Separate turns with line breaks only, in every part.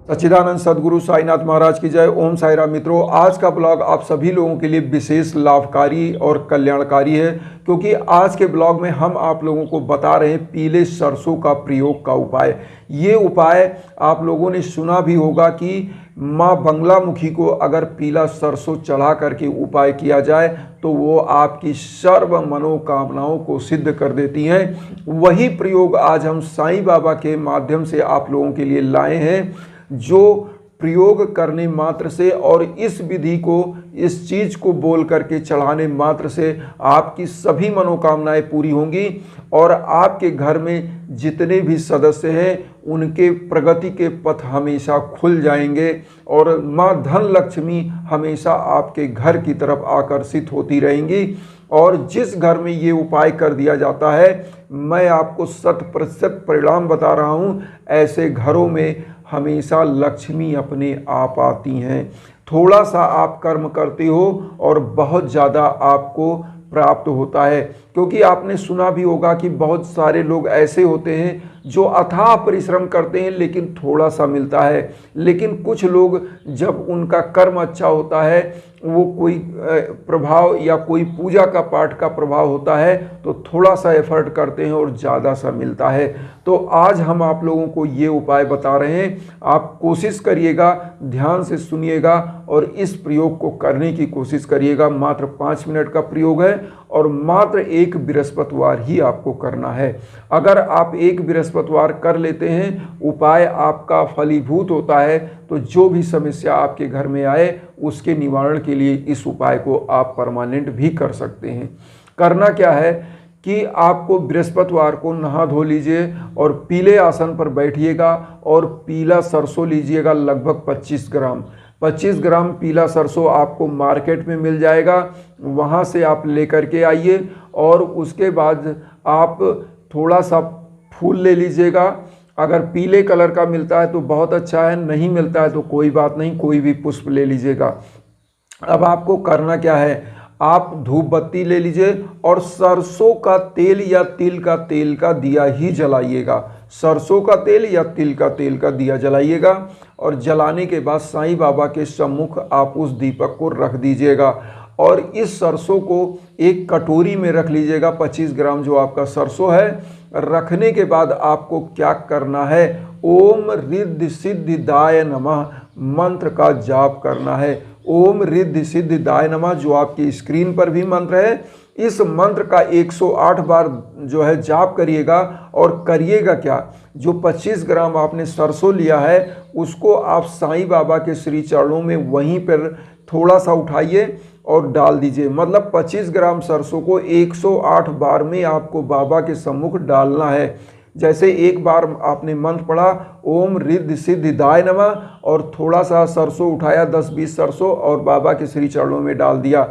सच्चिदानंद सदगुरु साईनाथ महाराज की जय। ओम साई राम। मित्रों, आज का ब्लॉग आप सभी लोगों के लिए विशेष लाभकारी और कल्याणकारी है, क्योंकि आज के ब्लॉग में हम आप लोगों को बता रहे हैं पीले सरसों का प्रयोग का उपाय। ये उपाय आप लोगों ने सुना भी होगा कि माँ बंगलामुखी को अगर पीला सरसों चढ़ा करके उपाय किया जाए तो वो आपकी सर्व मनोकामनाओं को सिद्ध कर देती हैं। वही प्रयोग आज हम साईं बाबा के माध्यम से आप लोगों के लिए लाए हैं, जो प्रयोग करने मात्र से और इस विधि को, इस चीज़ को बोल करके चढ़ाने मात्र से आपकी सभी मनोकामनाएं पूरी होंगी और आपके घर में जितने भी सदस्य हैं उनके प्रगति के पथ हमेशा खुल जाएंगे और माँ धन लक्ष्मी हमेशा आपके घर की तरफ आकर्षित होती रहेंगी। और जिस घर में ये उपाय कर दिया जाता है, मैं आपको 100% परिणाम बता रहा हूँ, ऐसे घरों में हमेशा लक्ष्मी अपने आप आती हैं। थोड़ा सा आप कर्म करते हो और बहुत ज़्यादा आपको प्राप्त होता है, क्योंकि आपने सुना भी होगा कि बहुत सारे लोग ऐसे होते हैं जो अथाह परिश्रम करते हैं लेकिन थोड़ा सा मिलता है। लेकिन कुछ लोग जब उनका कर्म अच्छा होता है, वो कोई प्रभाव या कोई पूजा का पाठ का प्रभाव होता है तो थोड़ा सा एफर्ट करते हैं और ज़्यादा सा मिलता है। तो आज हम आप लोगों को ये उपाय बता रहे हैं, आप कोशिश करिएगा, ध्यान से सुनिएगा और इस प्रयोग को करने की कोशिश करिएगा। मात्र 5 मिनट का प्रयोग है और मात्र एक बृहस्पतिवार ही आपको करना है। अगर आप एक बृहस्पतिवार कर लेते हैं, उपाय आपका फलीभूत होता है, तो जो भी समस्या आपके घर में आए उसके निवारण के लिए इस उपाय को आप परमानेंट भी कर सकते हैं। करना क्या है कि आपको बृहस्पतिवार को नहा धो लीजिए और पीले आसन पर बैठिएगा और पीला सरसों लीजिएगा, लगभग 25 ग्राम। 25 ग्राम पीला सरसों आपको मार्केट में मिल जाएगा, वहाँ से आप लेकर के आइए और उसके बाद आप थोड़ा सा फूल ले लीजिएगा। अगर पीले कलर का मिलता है तो बहुत अच्छा है, नहीं मिलता है तो कोई बात नहीं, कोई भी पुष्प ले लीजिएगा। अब आपको करना क्या है, आप धूप बत्ती ले लीजिए और सरसों का तेल या तिल का तेल का दिया ही जलाइएगा। सरसों का तेल या तिल का तेल का दिया जलाइएगा और जलाने के बाद साईं बाबा के सम्मुख आप उस दीपक को रख दीजिएगा और इस सरसों को एक कटोरी में रख लीजिएगा। 25 ग्राम जो आपका सरसों है, रखने के बाद आपको क्या करना है, ओम रिद्धि सिद्धिदाय नमः मंत्र का जाप करना है। ओम रिद्धि सिद्धिदाय नमः जो आपकी स्क्रीन पर भी मंत्र है, इस मंत्र का 108 बार जो है जाप करिएगा। और करिएगा क्या, जो 25 ग्राम आपने सरसों लिया है उसको आप साईं बाबा के श्री चरणों में वहीं पर थोड़ा सा उठाइए और डाल दीजिए। मतलब 25 ग्राम सरसों को 108 बार में आपको बाबा के सम्मुख डालना है। जैसे एक बार आपने मंत्र पढ़ा ओम रिद्धि सिद्धिदाय नमः और थोड़ा सा सरसों उठाया, 10-20 सरसों, और बाबा के श्री चरणों में डाल दिया।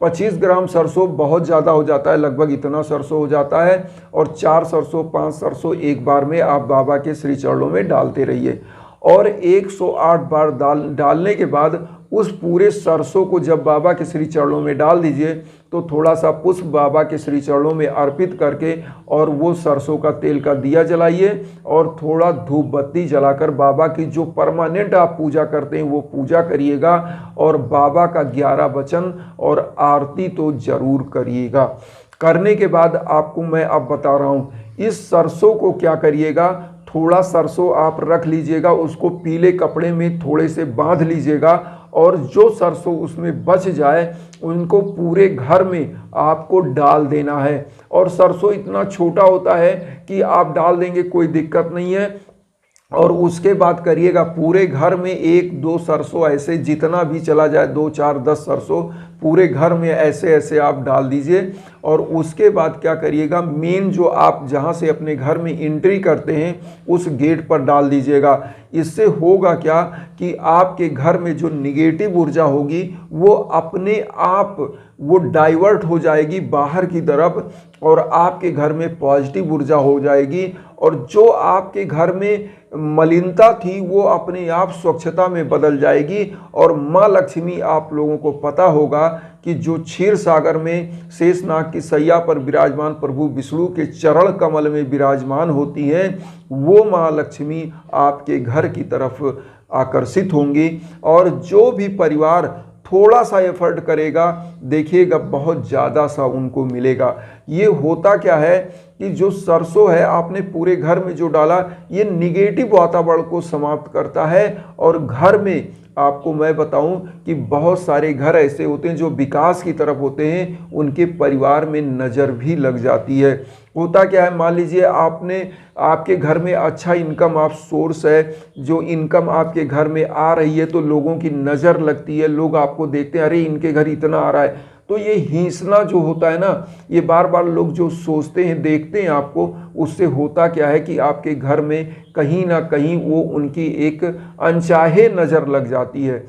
25 ग्राम सरसों बहुत ज़्यादा हो जाता है, लगभग इतना सरसों हो जाता है, और 4 सरसों 5 सरसों एक बार में आप बाबा के श्री चरणों में डालते रहिए। और 108 बार डालने के बाद उस पूरे सरसों को जब बाबा के श्री चरणों में डाल दीजिए तो थोड़ा सा पुष्प बाबा के श्री चरणों में अर्पित करके और वो सरसों का तेल का दिया जलाइए और थोड़ा धूप बत्ती जलाकर बाबा की जो परमानेंट आप पूजा करते हैं वो पूजा करिएगा और बाबा का 11 वचन और आरती तो जरूर करिएगा। करने के बाद आपको मैं अब बता रहा हूँ, इस सरसों को क्या करिएगा, थोड़ा सरसों आप रख लीजिएगा, उसको पीले कपड़े में थोड़े से बांध लीजिएगा और जो सरसों उसमें बच जाए उनको पूरे घर में आपको डाल देना है। और सरसों इतना छोटा होता है कि आप डाल देंगे, कोई दिक्कत नहीं है। और उसके बाद करिएगा पूरे घर में 1-2 सरसों ऐसे जितना भी चला जाए, 2, 4, 10 सरसों पूरे घर में ऐसे ऐसे आप डाल दीजिए। और उसके बाद क्या करिएगा, मेन जो आप जहाँ से अपने घर में एंट्री करते हैं उस गेट पर डाल दीजिएगा। इससे होगा क्या कि आपके घर में जो निगेटिव ऊर्जा होगी वो अपने आप वो डाइवर्ट हो जाएगी बाहर की तरफ और आपके घर में पॉजिटिव ऊर्जा हो जाएगी। और जो आपके घर में मलिनता थी वो अपने आप स्वच्छता में बदल जाएगी। और माँ लक्ष्मी, आप लोगों को पता होगा कि जो क्षीर सागर में शेषनाग की सैया पर विराजमान प्रभु विष्णु के चरण कमल में विराजमान होती हैं, वो माँ लक्ष्मी आपके घर की तरफ आकर्षित होंगी। और जो भी परिवार थोड़ा सा एफर्ट करेगा, देखिएगा बहुत ज़्यादा सा उनको मिलेगा। ये होता क्या है कि जो सरसों है आपने पूरे घर में जो डाला, ये निगेटिव वातावरण को समाप्त करता है। और घर में आपको मैं बताऊं कि बहुत सारे घर ऐसे होते हैं जो विकास की तरफ होते हैं, उनके परिवार में नज़र भी लग जाती है। होता क्या है, मान लीजिए आपके घर में अच्छा इनकम आप सोर्स है, जो इनकम आपके घर में आ रही है, तो लोगों की नज़र लगती है, लोग आपको देखते हैं, अरे इनके घर इतना आ रहा है। तो ये हिंसना जो होता है ना, ये बार बार लोग जो सोचते हैं, देखते हैं आपको, उससे होता क्या है कि आपके घर में कहीं ना कहीं वो उनकी एक अनचाहे नज़र लग जाती है।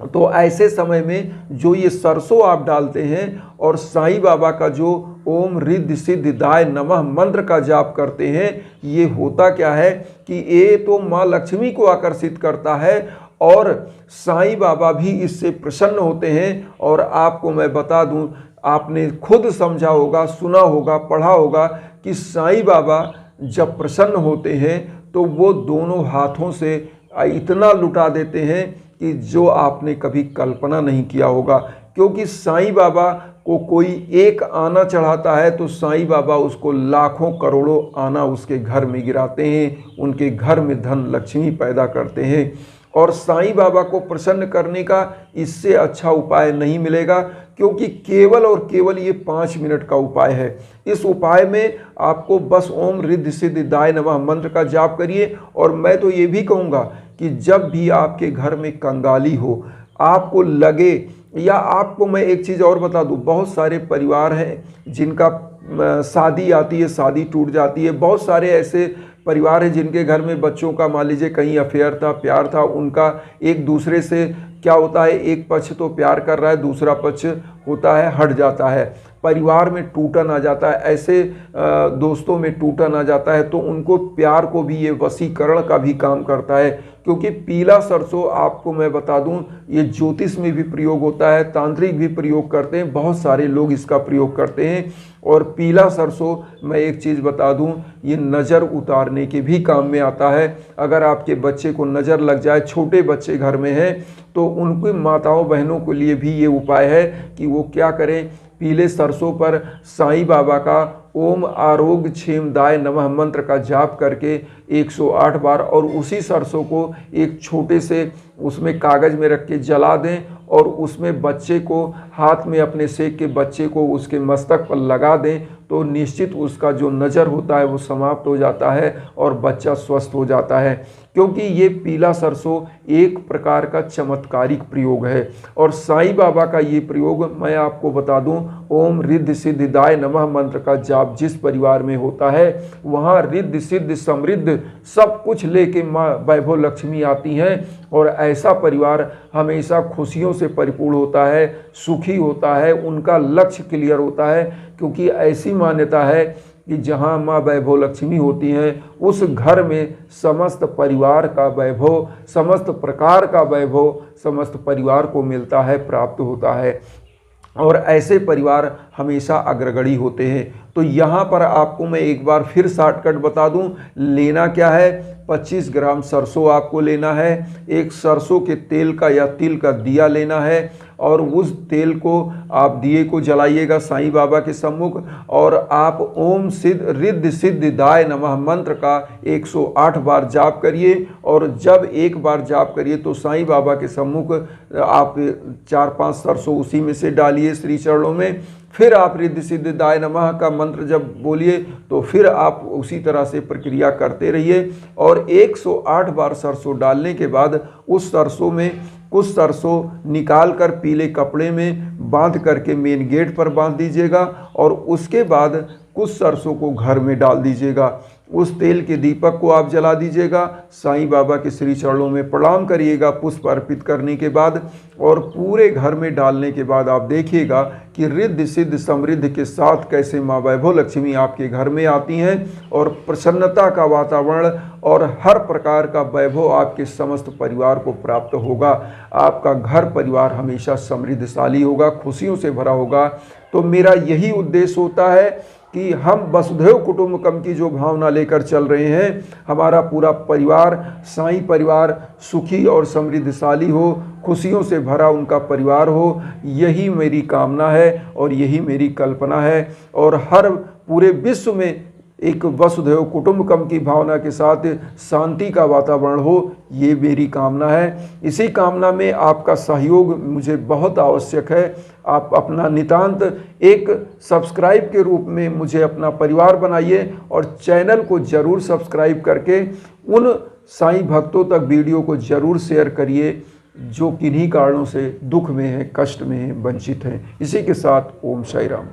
तो ऐसे समय में जो ये सरसों आप डालते हैं और साईं बाबा का जो ओम रिद्धि सिद्धिदाय नमः मंत्र का जाप करते हैं, ये होता क्या है कि ये तो माँ लक्ष्मी को आकर्षित करता है और साईं बाबा भी इससे प्रसन्न होते हैं। और आपको मैं बता दूं, आपने खुद समझा होगा, सुना होगा, पढ़ा होगा कि साईं बाबा जब प्रसन्न होते हैं तो वो दोनों हाथों से इतना लुटा देते हैं कि जो आपने कभी कल्पना नहीं किया होगा। क्योंकि साईं बाबा को कोई एक आना चढ़ाता है तो साईं बाबा उसको लाखों करोड़ों आना उसके घर में गिराते हैं, उनके घर में धन लक्ष्मी पैदा करते हैं। और साईं बाबा को प्रसन्न करने का इससे अच्छा उपाय नहीं मिलेगा, क्योंकि केवल और केवल ये 5 मिनट का उपाय है। इस उपाय में आपको बस ओम रिद्धि सिद्धिदाय नमः मंत्र का जाप करिए। और मैं तो ये भी कहूँगा कि जब भी आपके घर में कंगाली हो, आपको लगे, या आपको मैं एक चीज़ और बता दूं, बहुत सारे परिवार हैं जिनका शादी आती है, शादी टूट जाती है। बहुत सारे ऐसे परिवार हैं जिनके घर में बच्चों का मान लीजिए कहीं अफेयर था, प्यार था, उनका एक दूसरे से क्या होता है, एक पक्ष तो प्यार कर रहा है, दूसरा पक्ष होता है हट जाता है, परिवार में टूटन आ जाता है, ऐसे दोस्तों में टूटन आ जाता है। तो उनको प्यार को भी ये वशीकरण का भी काम करता है। क्योंकि पीला सरसों आपको मैं बता दूं, ये ज्योतिष में भी प्रयोग होता है, तांत्रिक भी प्रयोग करते हैं, बहुत सारे लोग इसका प्रयोग करते हैं। और पीला सरसों मैं एक चीज़ बता दूं, ये नज़र उतारने के भी काम में आता है। अगर आपके बच्चे को नज़र लग जाए, छोटे बच्चे घर में हैं, तो उनकी माताओं बहनों के लिए भी ये उपाय है कि वो क्या करें, पीले सरसों पर साईं बाबा का ओम आरोग्य क्षेमदाय नमः मंत्र का जाप करके 108 बार, और उसी सरसों को एक छोटे से उसमें कागज़ में रख के जला दें और उसमें बच्चे को हाथ में अपने सेक के बच्चे को उसके मस्तक पर लगा दें, तो निश्चित उसका जो नज़र होता है वो समाप्त हो जाता है और बच्चा स्वस्थ हो जाता है। क्योंकि ये पीला सरसों एक प्रकार का चमत्कारिक प्रयोग है। और साईं बाबा का ये प्रयोग मैं आपको बता दूं, ओम रिद्धि सिद्धिदाय नमः मंत्र का जाप जिस परिवार में होता है, वहाँ रिद्धि सिद्धि समृद्ध सब कुछ लेके माँ वैभव लक्ष्मी आती हैं। और ऐसा परिवार हमेशा खुशियों से परिपूर्ण होता है, सुखी होता है, उनका लक्ष्य क्लियर होता है। क्योंकि ऐसी मान्यता है कि जहाँ माँ वैभव लक्ष्मी होती हैं, उस घर में समस्त परिवार का वैभव, समस्त प्रकार का वैभव समस्त परिवार को मिलता है, प्राप्त होता है। और ऐसे परिवार हमेशा अग्रगणी होते हैं। तो यहाँ पर आपको मैं एक बार फिर शॉर्टकट बता दूं, लेना क्या है, 25 ग्राम सरसों आपको लेना है, एक सरसों के तेल का या तिल का दिया लेना है, और उस तेल को आप दिए को जलाइएगा साईं बाबा के सम्मुख, और आप ओम रिद्धि सिद्धिदाय नमः मंत्र का 108 बार जाप करिए। और जब एक बार जाप करिए तो साईं बाबा के सम्मुख आप 4-5 सरसों उसी में से डालिए श्री चरणों में। फिर आप रिद्धि सिद्धिदाय नमः का मंत्र जब बोलिए तो फिर आप उसी तरह से प्रक्रिया करते रहिए। और 108 बार सरसों डालने के बाद उस सरसों में कुछ सरसों निकाल कर पीले कपड़े में बांध करके मेन गेट पर बांध दीजिएगा, और उसके बाद कुछ सरसों को घर में डाल दीजिएगा। उस तेल के दीपक को आप जला दीजिएगा, साईं बाबा के श्री चरणों में प्रणाम करिएगा पुष्प अर्पित करने के बाद, और पूरे घर में डालने के बाद आप देखिएगा कि रिद्धि सिद्धि समृद्धि के साथ कैसे माँ वैभव लक्ष्मी आपके घर में आती हैं, और प्रसन्नता का वातावरण और हर प्रकार का वैभव आपके समस्त परिवार को प्राप्त होगा। आपका घर परिवार हमेशा समृद्धशाली होगा, खुशियों से भरा होगा। तो मेरा यही उद्देश्य होता है कि हम वसुधैव कुटुंबकम की जो भावना लेकर चल रहे हैं, हमारा पूरा परिवार, साईं परिवार सुखी और समृद्धशाली हो, खुशियों से भरा उनका परिवार हो, यही मेरी कामना है और यही मेरी कल्पना है। और हर पूरे विश्व में एक वसुधैव कुटुंबकम की भावना के साथ शांति का वातावरण हो, ये मेरी कामना है। इसी कामना में आपका सहयोग मुझे बहुत आवश्यक है। आप अपना नितांत एक सब्सक्राइब के रूप में मुझे अपना परिवार बनाइए और चैनल को ज़रूर सब्सक्राइब करके उन साईं भक्तों तक वीडियो को ज़रूर शेयर करिए जो किन्हीं कारणों से दुख में हैं, कष्ट में हैं, वंचित हैं। इसी के साथ ओम साई राम।